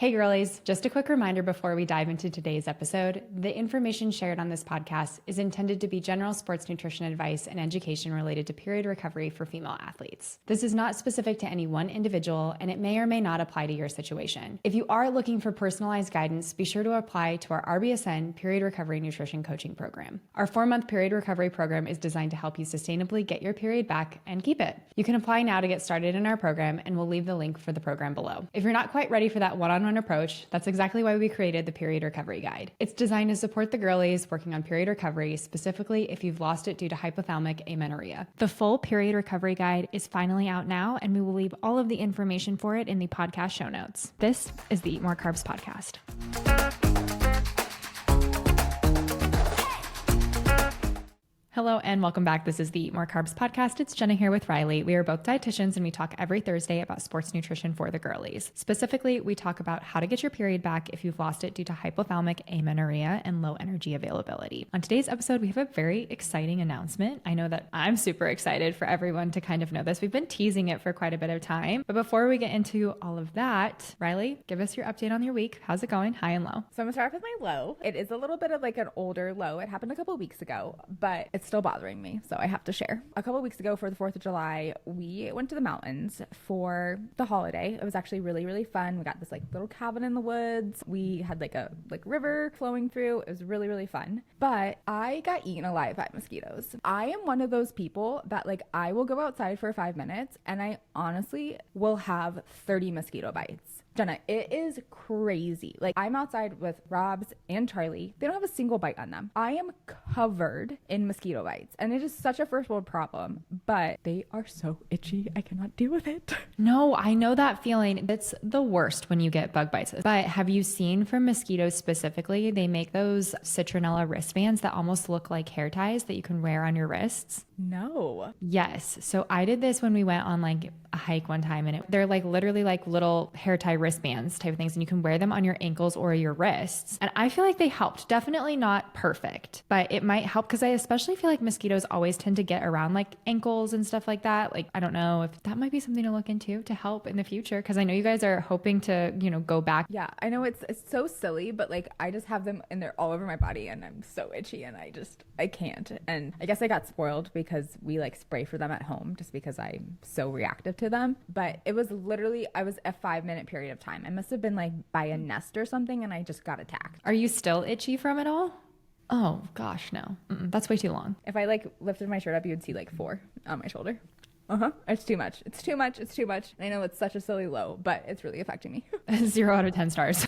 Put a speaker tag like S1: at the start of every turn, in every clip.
S1: Hey girlies, just a quick reminder before we dive into today's episode. The information shared on this podcast is intended to be general sports nutrition advice and education related to period recovery for female athletes. This is not specific to any one individual, and it may or may not apply to your situation. If you are looking for personalized guidance, be sure to apply to our RBSN Period Recovery Nutrition Coaching Program. Our 4-month period recovery program is designed to help you sustainably get your period back and keep it. You can apply now to get started in our program, and we'll leave the link for the program below. If you're not quite ready for that one-on-one approach, that's exactly why we created the Period Recovery Guide. It's designed to support the girlies working on period recovery, specifically if you've lost it due to hypothalamic amenorrhea. The full Period Recovery Guide is finally out now, and we will leave all of the information for it in the podcast show notes. This is the Eat More Carbs Podcast. Hello and welcome back. This is the Eat More Carbs Podcast. It's Jenna here with Reilly. We are both dietitians and we talk every Thursday about sports nutrition for the girlies. Specifically, we talk about how to get your period back if you've lost it due to hypothalamic amenorrhea and low energy availability. On today's episode, we have a very exciting announcement. I know that I'm super excited for everyone to kind of know this. We've been teasing it for quite a bit of time. But before we get into all of that, Reilly, give us your update on your week. How's it going? High and low.
S2: So I'm gonna start off with my low. It is a little bit of like an older low. It happened a couple of weeks ago, but it's still bothering me, so I have to share. A couple of weeks ago for the 4th of July, we went to the mountains for the holiday. It was actually really, really fun. We got this like little cabin in the woods. We had like a river flowing through. It was really, really fun. But I got eaten alive by mosquitoes. I am one of those people that like I will go outside for 5 minutes and I honestly will have 30 mosquito bites. Jenna, it is crazy. Like I'm outside with Robs and Charlie. They don't have a single bite on them. I am covered in mosquito bites and it is such a first world problem, but they are so itchy. I cannot deal with it.
S1: No, I know that feeling. It's the worst when you get bug bites. But have you seen for mosquitoes specifically, they make those citronella wristbands that almost look like hair ties that you can wear on your wrists?
S2: No.
S1: Yes. So I did this when we went on like a hike one time and they're like literally like little hair tie wristbands type of things and you can wear them on your ankles or your wrists. And I feel like they helped. Definitely not perfect, but it might help because I especially feel like mosquitoes always tend to get around like ankles and stuff like that. Like, I don't know if that might be something to look into to help in the future because I know you guys are hoping to, go back.
S2: Yeah, I know it's so silly, but like I just have them and they're all over my body and I'm so itchy and I can't. And I guess I got spoiled because we like spray for them at home just because I'm so reactive to them. But it was literally, I was a 5-minute period of time. I must have been like by a nest or something and I just got attacked.
S1: Are you still itchy from it all? Oh gosh, no. That's way too long.
S2: If I like lifted my shirt up, you would see like 4 on my shoulder. It's too much. It's too much. It's too much. I know it's such a silly low, but it's really affecting me.
S1: 0 out of 10 stars.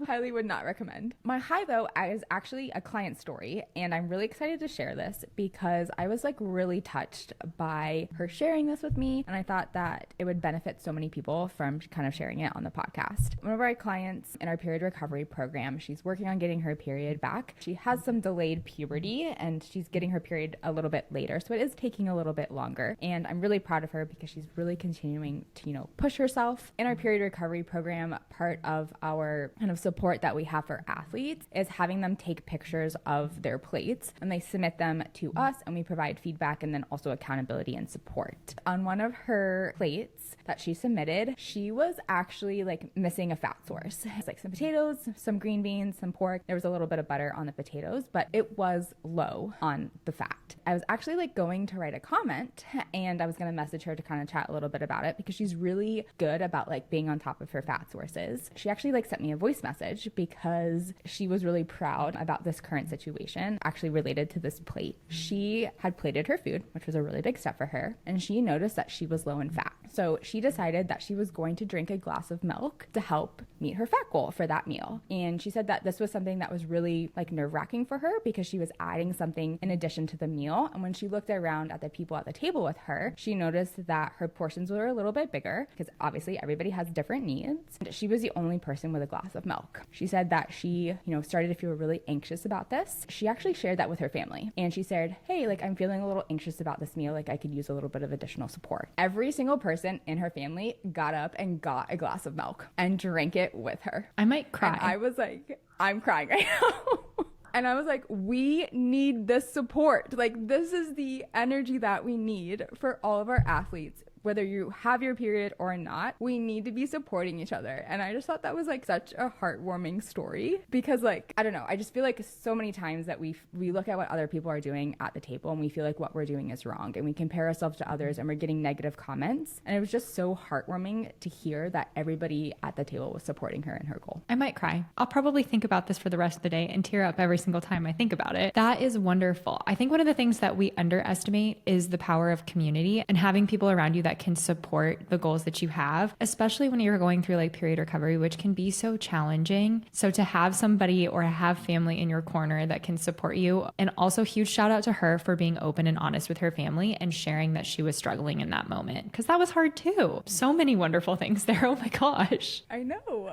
S2: Highly would not recommend. My high though is actually a client story and I'm really excited to share this because I was like really touched by her sharing this with me and I thought that it would benefit so many people from kind of sharing it on the podcast. One of our clients in our period recovery program, she's working on getting her period back. She has some delayed puberty and she's getting her period a little bit later. So it is taking a little bit longer and I'm really proud of her because she's really continuing to, push herself. In our period recovery program, part of our kind of support that we have for athletes is having them take pictures of their plates and they submit them to us and we provide feedback and then also accountability and support. On one of her plates that she submitted, she was actually like missing a fat source. It's like some potatoes, some green beans, some pork. There was a little bit of butter on the potatoes, but it was low on the fat. I was actually like going to write a comment and I was going to message her to kind of chat a little bit about it because she's really good about like being on top of her fat sources. She actually like sent me a voice message because she was really proud about this current situation actually related to this plate. She had plated her food, which was a really big step for her, and she noticed that she was low in fat. So she decided that she was going to drink a glass of milk to help meet her fat goal for that meal. And she said that this was something that was really like nerve-wracking for her because she was adding something in addition to the meal. And when she looked around at the people at the table with her, she noticed that her portions were a little bit bigger because obviously everybody has different needs. And she was the only person with a glass of milk. She said that she, started to feel really anxious about this. She actually shared that with her family. And she said, hey, like I'm feeling a little anxious about this meal. Like I could use a little bit of additional support. Every single person in her family got up and got a glass of milk and drank it with her.
S1: I might cry.
S2: And I was like, I'm crying right now. And I was like, we need this support. Like, this is the energy that we need for all of our athletes whether you have your period or not, we need to be supporting each other. And I just thought that was like such a heartwarming story because like, I don't know, I just feel like so many times that we look at what other people are doing at the table and we feel like what we're doing is wrong and we compare ourselves to others and we're getting negative comments. And it was just so heartwarming to hear that everybody at the table was supporting her in her goal.
S1: I might cry. I'll probably think about this for the rest of the day and tear up every single time I think about it. That is wonderful. I think one of the things that we underestimate is the power of community and having people around you that can support the goals that you have, especially when you're going through like period recovery, which can be so challenging. So to have somebody or have family in your corner that can support you. And also huge shout out to her for being open and honest with her family and sharing that she was struggling in that moment, because that was hard too. So many wonderful things there. Oh my gosh.
S2: I know.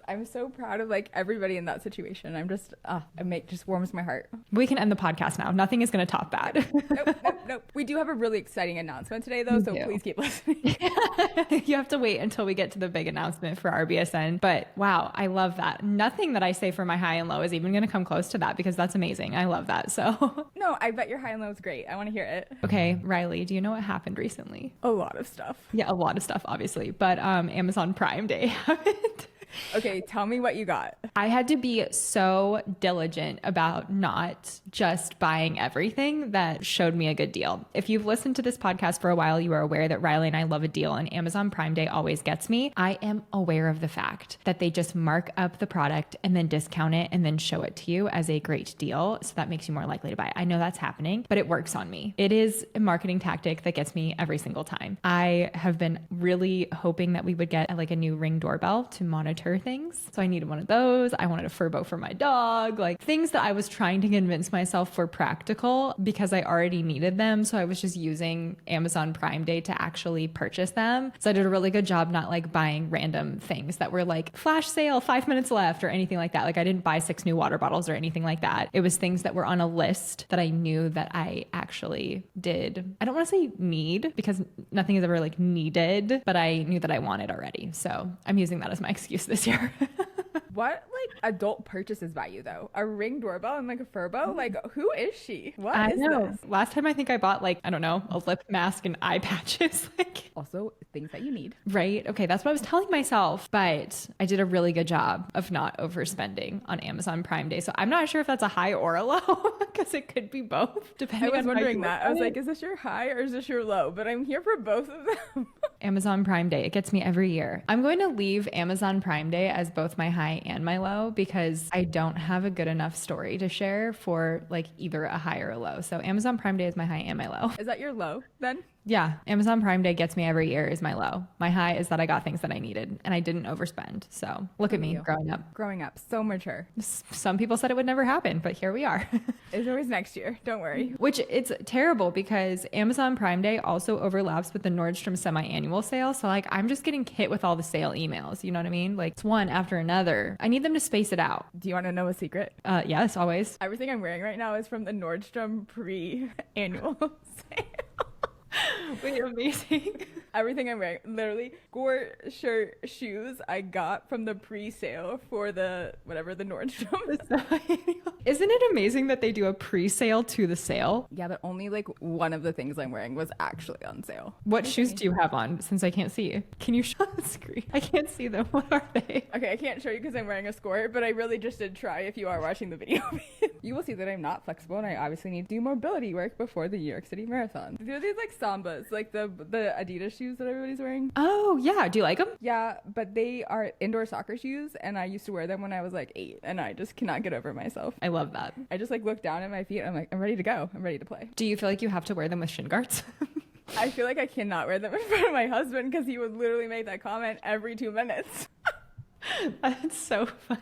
S2: I'm so proud of like everybody in that situation. I'm just, it just warms my heart.
S1: We can end the podcast now. Nothing is going to top that.
S2: Nope. We do have a really exciting announcement today though, so please keep listening.
S1: You have to wait until we get to the big announcement for RBSN. But wow, I love that. Nothing that I say for my high and low is even going to come close to that, because that's amazing. I love that. So
S2: no, I bet your high and low is great. I want to hear it.
S1: Okay, Reilly, do you know what happened recently?
S2: A lot of stuff.
S1: Yeah, a lot of stuff, obviously. But Amazon Prime Day happened.
S2: Okay, tell me what you got.
S1: I had to be so diligent about not just buying everything that showed me a good deal. If you've listened to this podcast for a while, you are aware that Reilly and I love a deal, and Amazon Prime Day always gets me. I am aware of the fact that they just mark up the product and then discount it and then show it to you as a great deal. So that makes you more likely to buy it. I know that's happening, but it works on me. It is a marketing tactic that gets me every single time. I have been really hoping that we would get like a new Ring doorbell to monitor things. So I needed one of those. I wanted a Furbo for my dog, like things that I was trying to convince myself were practical because I already needed them. So I was just using Amazon Prime Day to actually purchase them. So I did a really good job not like buying random things that were like flash sale, 5 minutes left or anything like that. Like I didn't buy 6 new water bottles or anything like that. It was things that were on a list that I knew that I actually did. I don't want to say need, because nothing is ever like needed, but I knew that I wanted already. So I'm using that as my excuse this year.
S2: What like adult purchases by you though? A Ring doorbell and like a Furbo? Like who is she? What
S1: I
S2: is
S1: know.
S2: this?
S1: Last time I think I bought like, I don't know, a lip mask and eye patches. Like,
S2: Also things that you need.
S1: right? Okay, that's what I was telling myself, but I did a really good job of not overspending on Amazon Prime Day. So I'm not sure if that's a high or a low, because it could be both, depending on
S2: I was
S1: how you
S2: wondering
S1: look
S2: that.
S1: at
S2: I was
S1: it.
S2: like, is this your high or is this your low? But I'm here for both of them.
S1: Amazon Prime Day. It gets me every year. I'm going to leave Amazon Prime Day as both my high and my low, because I don't have a good enough story to share for like either a high or a low. So Amazon Prime Day is my high and my low.
S2: Is that your low then?
S1: Yeah, Amazon Prime Day gets me every year is my low. My high is that I got things that I needed and I didn't overspend. So look at me growing up.
S2: Growing up, so mature.
S1: Some people said it would never happen, but here we are.
S2: It's always next year. Don't worry.
S1: Which it's terrible because Amazon Prime Day also overlaps with the Nordstrom semi-annual sale. So like I'm just getting hit with all the sale emails. You know what I mean? Like it's one after another. I need them to space it out.
S2: Do you want to know a secret?
S1: Yes, always.
S2: Everything I'm wearing right now is from the Nordstrom pre-annual sale.
S1: Wait, amazing.
S2: Everything I'm wearing, literally, gore, shirt, shoes, I got from the pre-sale for the Nordstrom.
S1: Isn't it amazing that they do a pre-sale to the sale?
S2: Yeah, but only like one of the things I'm wearing was actually on sale.
S1: What shoes do you have on, since I can't see? Can you show the screen? I can't see them. What are they?
S2: Okay, I can't show you because I'm wearing a skirt, but I really just did try if you are watching the video. You will see that I'm not flexible and I obviously need to do mobility work before the New York City Marathon. There are these like Sambas, like the Adidas shoes that everybody's wearing.
S1: Oh, yeah. Do you like them?
S2: Yeah, but they are indoor soccer shoes and I used to wear them when I was like 8 and I just cannot get over myself.
S1: I love that.
S2: I just like look down at my feet and I'm like, I'm ready to go. I'm ready to play.
S1: Do you feel like you have to wear them with shin guards?
S2: I feel like I cannot wear them in front of my husband because he would literally make that comment every 2 minutes.
S1: That's so funny.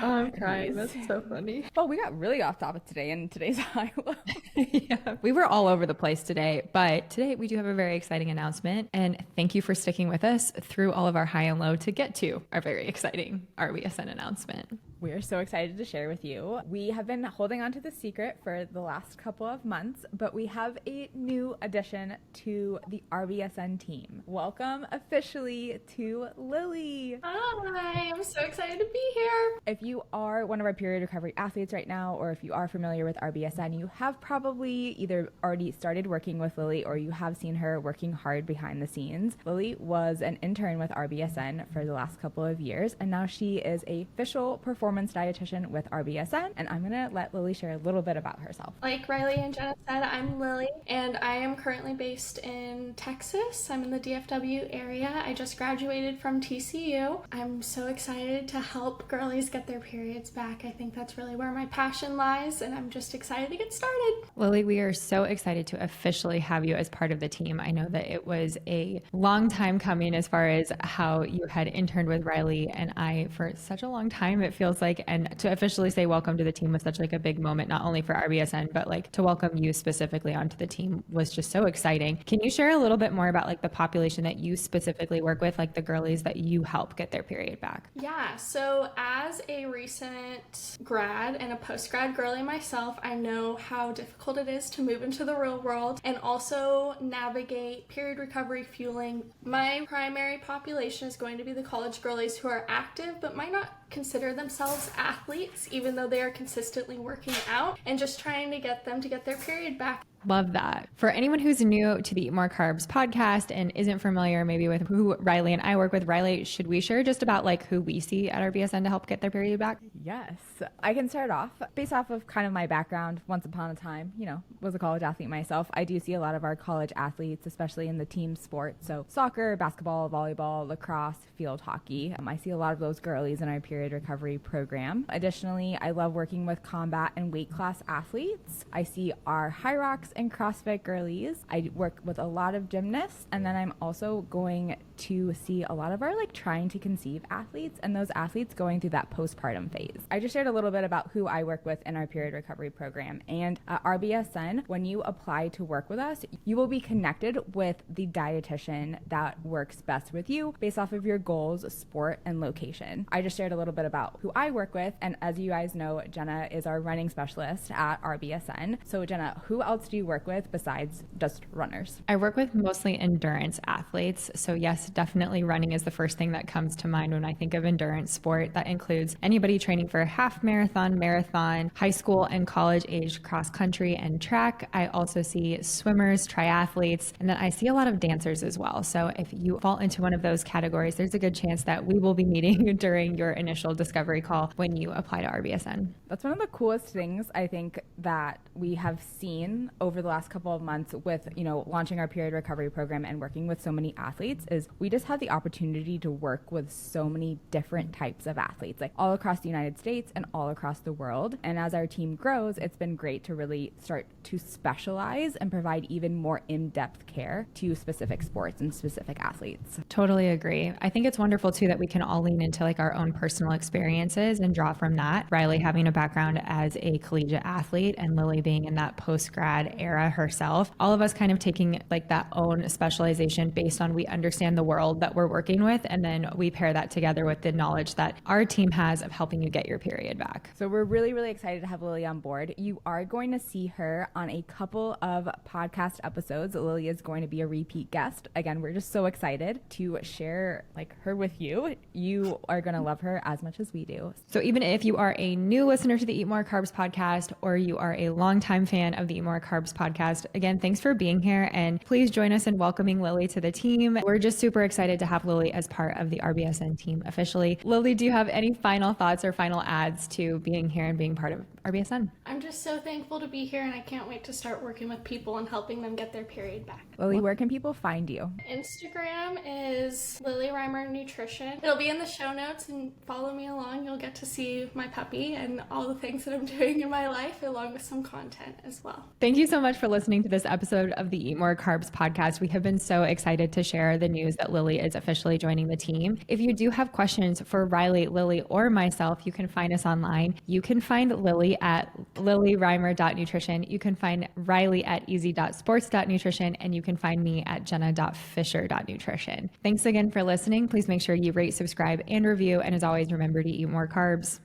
S1: Oh, I'm crying. That's so funny.
S2: Well, we got really off topic today in today's high-low.
S1: Yeah, we were all over the place today, but today we do have a very exciting announcement. And thank you for sticking with us through all of our high and low to get to our very exciting RBSN announcement.
S2: We are so excited to share with you. We have been holding on to the secret for the last couple of months, but we have a new addition to the RBSN team. Welcome officially to Lily.
S3: Hi, I'm so excited to be here.
S2: If you are one of our period recovery athletes right now, or if you are familiar with RBSN, you have probably either already started working with Lily or you have seen her working hard behind the scenes. Lily was an intern with RBSN for the last couple of years, and now she is a official performance dietitian with RBSN, and I'm gonna let Lily share a little bit about herself.
S3: Like Reilly and Jenna said, I'm Lily, and I am currently based in Texas. I'm in the DFW area. I just graduated from TCU. I'm so excited to help girlies get their periods back. I think that's really where my passion lies, and I'm just excited to get started.
S1: Lily, we are so excited to officially have you as part of the team. I know that it was a long time coming as far as how you had interned with Reilly and I for such a long time, it feels like, and to officially say welcome to the team was such like a big moment, not only for RBSN, but like to welcome you specifically onto the team was just so exciting. Can you share a little bit more about like the population that you specifically work with, like the girlies that you help get their period back?
S3: Yeah, so as a recent grad and a post-grad girly myself, I know how difficult it is to move into the real world and also navigate period recovery fueling. My primary population is going to be the college girlies who are active but might not consider themselves athletes, even though they are consistently working out, and just trying to get them to get their period back.
S1: Love that. For anyone who's new to the Eat More Carbs podcast and isn't familiar maybe with who Reilly and I work with, Reilly, should we share just about like who we see at RBSN to help get their period back?
S2: Yes, I can start off based off of kind of my background. Once upon a time, was a college athlete myself. I do see a lot of our college athletes, especially in the team sports. So soccer, basketball, volleyball, lacrosse, field hockey. I see a lot of those girlies in our period recovery program. Additionally, I love working with combat and weight class athletes. I see our high rocks and CrossFit girlies. I work with a lot of gymnasts, and then I'm also going to see a lot of our trying to conceive athletes and those athletes going through that postpartum phase. I just shared a little bit about who I work with in our period recovery program, and at RBSN, when you apply to work with us, you will be connected with the dietitian that works best with you based off of your goals, sport, and location. I just shared a little bit about who I work with, and as you guys know, Jenna is our running specialist at RBSN. So Jenna, who else do you work with besides just runners?
S1: I work with mostly endurance athletes. So yes, definitely running is the first thing that comes to mind when I think of endurance sport. That includes anybody training for a half marathon, high school and college age cross country and track. I also see swimmers, triathletes, and then I see a lot of dancers as well. So if you fall into one of those categories, there's a good chance that we will be meeting during your initial discovery call when you apply to RBSN.
S2: That's one of the coolest things I think that we have seen over the last couple of months with, launching our period recovery program and working with so many athletes is we just had the opportunity to work with so many different types of athletes, like all across the United States and all across the world. And as our team grows, it's been great to really start to specialize and provide even more in-depth care to specific sports and specific athletes.
S1: Totally agree. I think it's wonderful too that we can all lean into our own personal experiences and draw from that. Reilly having a background as a collegiate athlete and Lily being in that post-grad era herself, all of us kind of taking that own specialization based on we understand the world that we're working with, and then we pair that together with the knowledge that our team has of helping you get your period back.
S2: So we're really, really excited to have Lily on board. You are going to see her on a couple of podcast episodes. Lily is going to be a repeat guest. Again, we're just so excited to share her with you. You are going to love her as much as we do.
S1: So even if you are a new listener to the Eat More Carbs podcast, or you are a longtime fan of the Eat More Carbs podcast, again, thanks for being here, and please join us in welcoming Lily to the team. We're just super excited to have Lily as part of the RBSN team officially. Lily, do you have any final thoughts or final adds to being here and being part of RBSN?
S3: I'm just so thankful to be here, and I can't wait to start working with people and helping them get their period back.
S2: Lily, where can people find you?
S3: Instagram is Lily Reimer Nutrition. It'll be in the show notes, and follow me along. You'll get to see my puppy and all the things that I'm doing in my life, along with some content as well.
S1: Thank you so much for listening to this episode of the Eat More Carbs podcast. We have been so excited to share the news that Lily is officially joining the team. If you do have questions for Reilly, Lily, or myself, you can find us online. You can find Lily at lilyreimer.nutrition. You can find Reilly at easy.sports.nutrition, and you can find me at jenna.fisher.nutrition. Thanks again for listening. Please make sure you rate, subscribe, and review. And as always, remember to eat more carbs.